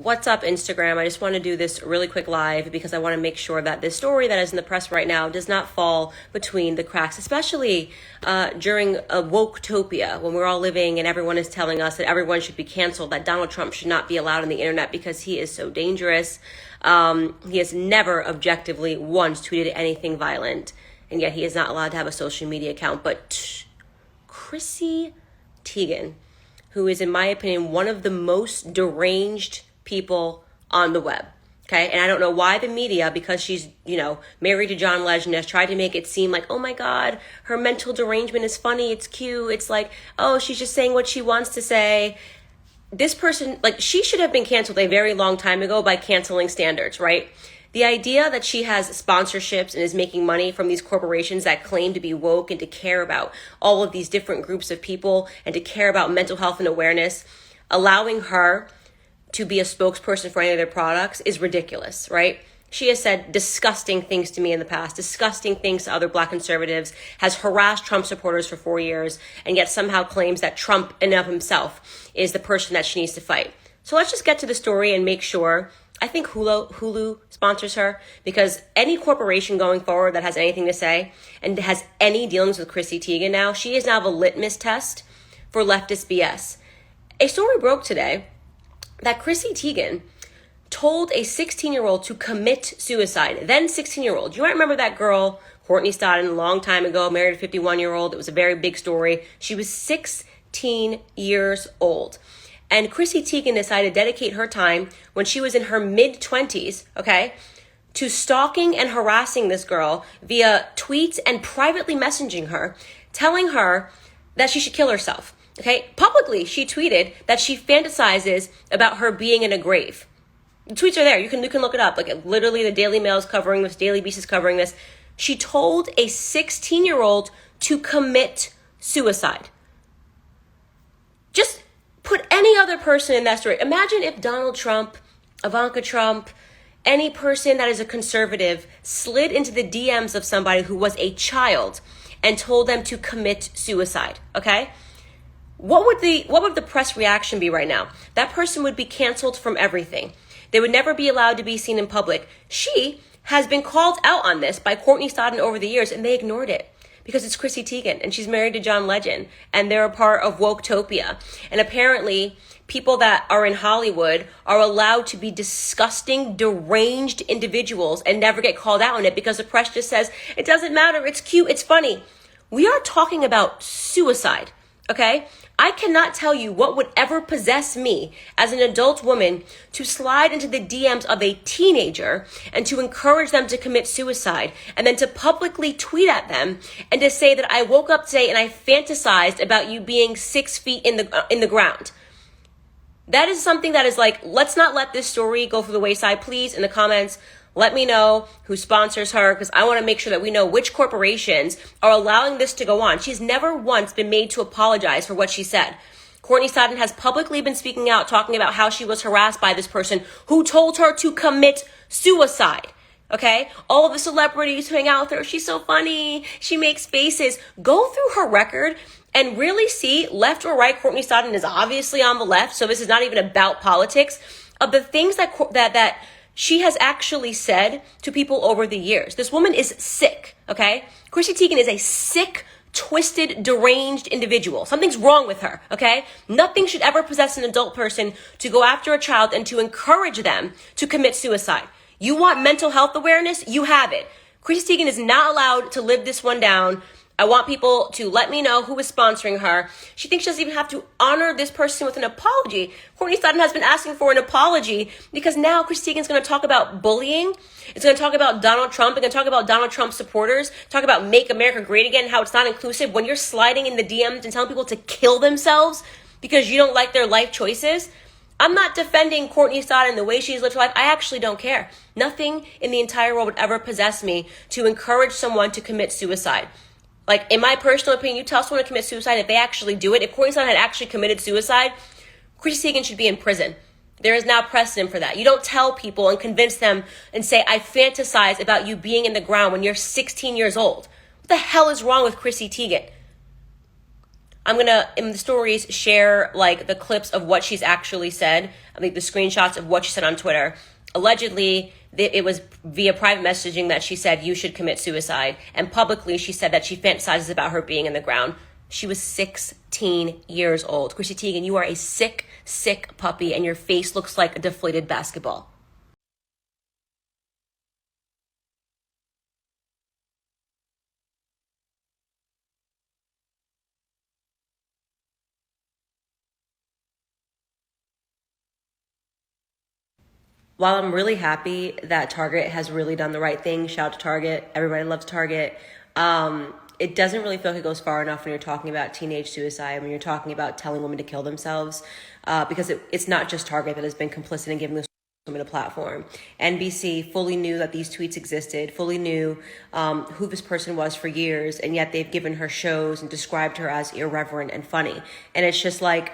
What's up, Instagram? I just want to do this really quick live because I want to make sure that this story that is in the press right now does not fall between the cracks, especially during a woke-topia when we're all living and everyone is telling us that everyone should be canceled, that Donald Trump should not be allowed on the internet because he is so dangerous. He has never objectively once tweeted anything violent, and yet he is not allowed to have a social media account. But Chrissy Teigen, who is, in my opinion, one of the most deranged people on the web. Okay. And I don't know why the media, because she's, married to John Legend, has tried to make it seem like, oh my God, her mental derangement is funny. It's cute. It's like, oh, she's just saying what she wants to say. This person, she should have been canceled a very long time ago by canceling standards, right? The idea that she has sponsorships and is making money from these corporations that claim to be woke and to care about all of these different groups of people and to care about mental health and awareness, allowing her to be a spokesperson for any of their products is ridiculous, right? She has said disgusting things to me in the past, disgusting things to other Black conservatives, has harassed Trump supporters for 4 years, and yet somehow claims that Trump in and of himself is the person that she needs to fight. So let's just get to the story and make sure. I think Hulu sponsors her, because any corporation going forward that has anything to say and has any dealings with Chrissy Teigen now, she is now a litmus test for leftist BS. A story broke today that Chrissy Teigen told a 16-year-old to commit suicide, then 16-year-old. You might remember that girl, Courtney Stodden, a long time ago, married a 51-year-old. It was a very big story. She was 16 years old. And Chrissy Teigen decided to dedicate her time when she was in her mid-20s, okay, to stalking and harassing this girl via tweets and privately messaging her, telling her that she should kill herself. Okay, publicly, she tweeted that she fantasizes about her being in a grave. The tweets are there. You can look it up. Literally, the Daily Mail is covering this. Daily Beast is covering this. She told a 16-year-old to commit suicide. Just put any other person in that story. Imagine if Donald Trump, Ivanka Trump, any person that is a conservative slid into the DMs of somebody who was a child and told them to commit suicide. Okay. What would the press reaction be right now? That person would be canceled from everything. They would never be allowed to be seen in public. She has been called out on this by Courtney Stodden over the years, and they ignored it because it's Chrissy Teigen and she's married to John Legend and they're a part of Woketopia. And apparently people that are in Hollywood are allowed to be disgusting, deranged individuals and never get called out on it because the press just says, it doesn't matter, it's cute, it's funny. We are talking about suicide, okay? I cannot tell you what would ever possess me as an adult woman to slide into the DMs of a teenager and to encourage them to commit suicide and then to publicly tweet at them and to say that I woke up today and I fantasized about you being 6 feet in the ground. That is something that is let's not let this story go for the wayside. Please, in the comments, let me know who sponsors her, because I want to make sure that we know which corporations are allowing this to go on. She's never once been made to apologize for what she said. Courtney Stodden has publicly been speaking out, talking about how she was harassed by this person who told her to commit suicide. Okay? All of the celebrities who hang out with her, she's so funny. She makes faces. Go through her record and really see, left or right, Courtney Stodden is obviously on the left, so this is not even about politics, of the things that she has actually said to people over the years. This woman is sick, okay? Chrissy Teigen is a sick, twisted, deranged individual. Something's wrong with her, okay? Nothing should ever possess an adult person to go after a child and to encourage them to commit suicide. You want mental health awareness? You have it. Chrissy Teigen is not allowed to live this one down. I want people to let me know who is sponsoring her. She thinks she doesn't even have to honor this person with an apology. Courtney Stodden has been asking for an apology because now Chrissy Teigen's going to talk about bullying. It's going to talk about Donald Trump. It's going to talk about Donald Trump supporters. Talk about Make America Great Again, how it's not inclusive. When you're sliding in the DMs and telling people to kill themselves because you don't like their life choices. I'm not defending Courtney Stodden the way she's lived her life. I actually don't care. Nothing in the entire world would ever possess me to encourage someone to commit suicide. In my personal opinion, you tell someone to commit suicide, if they actually do it, if Courtney Stodden had actually committed suicide, Chrissy Teigen should be in prison. There is now precedent for that. You don't tell people and convince them and say, I fantasize about you being in the ground when you're 16 years old. What the hell is wrong with Chrissy Teigen? I'm gonna, in the stories, share like the clips of what she's actually said, I mean the screenshots of what she said on Twitter. Allegedly, it was via private messaging that she said you should commit suicide, and publicly she said that she fantasizes about her being in the ground. She was 16 years old. Chrissy Teigen, you are a sick, sick puppy, and your face looks like a deflated basketball. While I'm really happy that Target has really done the right thing, shout out to Target, everybody loves Target, it doesn't really feel like it goes far enough when you're talking about teenage suicide, when you're talking about telling women to kill themselves, because it's not just Target that has been complicit in giving this woman a platform. NBC fully knew that these tweets existed, fully knew who this person was for years, and yet they've given her shows and described her as irreverent and funny. And it's just like,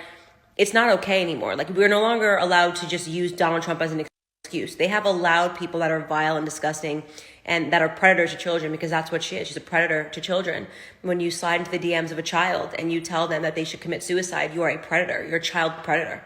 it's not okay anymore. Like, we're no longer allowed to just use Donald Trump as an excuse. They have allowed people that are vile and disgusting and that are predators to children, because that's what she is. She's a predator to children. When you slide into the DMs of a child and you tell them that they should commit suicide, you are a predator. You're a child predator.